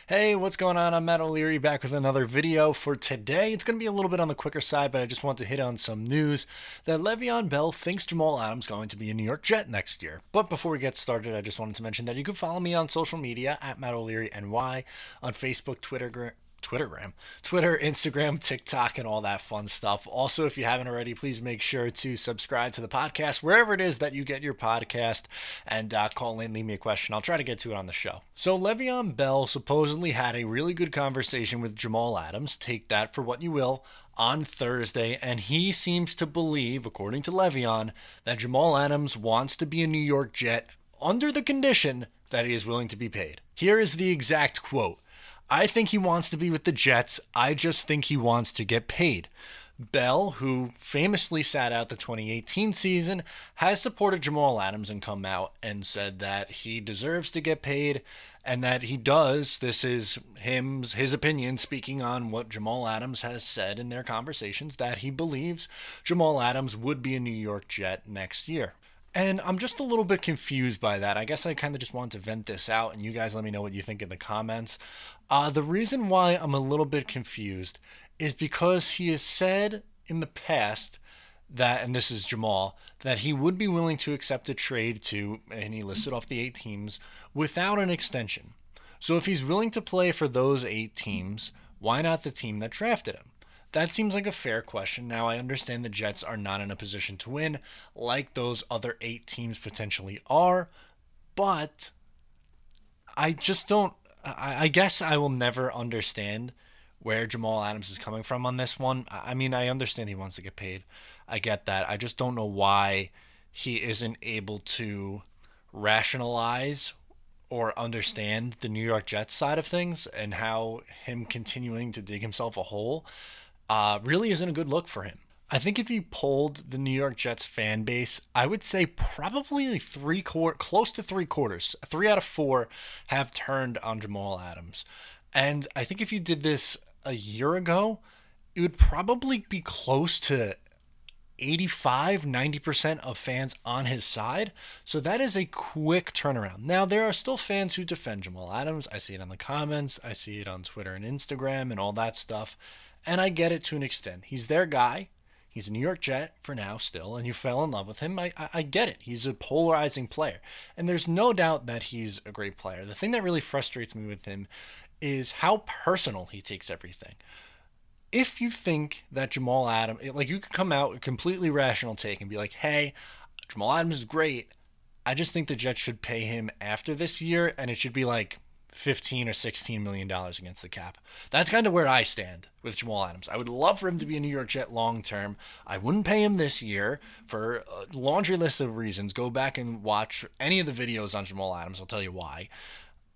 Hey, what's going on? I'm Matt O'Leary back with another video for today. It's going to be a little bit on the quicker side, but I just want to hit on some news that Le'Veon Bell thinks Jamal Adams is going to be a New York Jet next year. But before we get started, I just wanted to mention that you can follow me on social media at Matt O'Leary NY on Facebook, Twitter, Instagram, TikTok, and all that fun stuff. Also, if you haven't already, please make sure to subscribe to the podcast wherever it is that you get your podcast and call in, leave me a question. I'll try to get to it on the show. So Le'Veon Bell supposedly had a really good conversation with Jamal Adams. Take that for what you will. On Thursday, and he seems to believe, according to Le'Veon, that Jamal Adams wants to be a New York Jet under the condition that he is willing to be paid. Here is the exact quote. I think he wants to be with the Jets. I just think he wants to get paid. Bell, who famously sat out the 2018 season, has supported Jamal Adams and come out and said that he deserves to get paid and that he does. This is his opinion speaking on what Jamal Adams has said in their conversations, that he believes Jamal Adams would be a New York Jet next year. And I'm just a little bit confused by that. I guess I kind of just want to vent this out, and you guys let me know what you think in the comments. The reason why I'm a little bit confused is because he has said in the past that, and this is Jamal, that he would be willing to accept a trade to, and he listed off the 8 teams, without an extension. So if he's willing to play for those 8 teams, why not the team that drafted him? That seems like a fair question. Now, I understand the Jets are not in a position to win like those other 8 teams potentially are, but I just don't. I guess I will never understand where Jamal Adams is coming from on this one. I mean, I understand he wants to get paid. I get that. I just don't know why he isn't able to rationalize or understand the New York Jets side of things and how him continuing to dig himself a hole really isn't a good look for him. I think if you polled the New York Jets fan base, I would say probably close to 3/4, 3 out of 4 have turned on Jamal Adams. And I think if you did this a year ago, it would probably be close to 85-90% of fans on his side. So that is a quick turnaround. Now, there are still fans who defend Jamal Adams. I see it in the comments. I see it on Twitter and Instagram and all that stuff. And I get it to an extent. He's their guy. He's a New York Jet for now still, and you fell in love with him. I get it. He's a polarizing player. And there's no doubt that he's a great player. The thing that really frustrates me with him is how personal he takes everything. If you think that Jamal Adams, like, you could come out with a completely rational take and be like, hey, Jamal Adams is great. I just think the Jets should pay him after this year, and it should be like $15 or $16 million against the cap. That's kind of where I stand with Jamal Adams. I would love for him to be a New York Jet long term. I wouldn't pay him this year for a laundry list of reasons. Go back and watch any of the videos on Jamal Adams. I'll tell you why.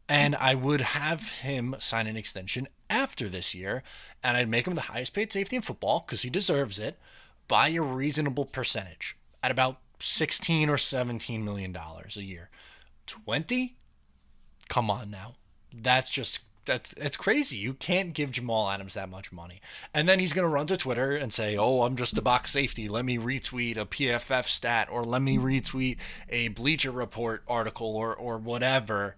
And I would have him sign an extension after this year, and I'd make him the highest paid safety in football because he deserves it by a reasonable percentage at about $16 or $17 million a year. 20? Come on now. That's crazy. You can't give Jamal Adams that much money. And then he's going to run to Twitter and say, oh, I'm just a box safety. Let me retweet a PFF stat, or let me retweet a Bleacher Report article, or whatever.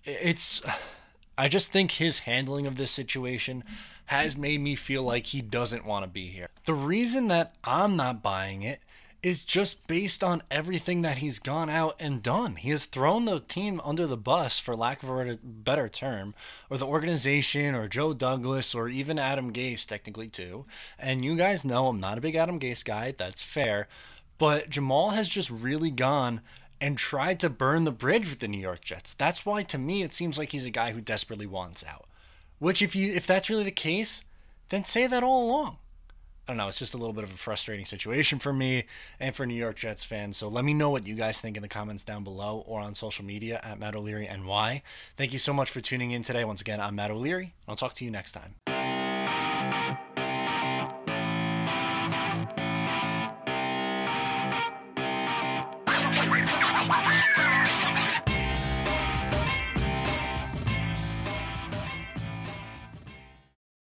I just think his handling of this situation has made me feel like he doesn't want to be here. The reason that I'm not buying it is just based on everything that he's gone out and done. He has thrown the team under the bus, for lack of a better term, or the organization, or Joe Douglas, or even Adam Gase, technically, too. And you guys know I'm not a big Adam Gase guy. That's fair. But Jamal has just really gone and tried to burn the bridge with the New York Jets. That's why, to me, it seems like he's a guy who desperately wants out. Which, if that's really the case, then say that all along. I don't know, it's just a little bit of a frustrating situation for me and for New York Jets fans. So let me know what you guys think in the comments down below or on social media at Matt O'Leary NY. Thank you so much for tuning in today. Once again, I'm Matt O'Leary, and I'll talk to you next time.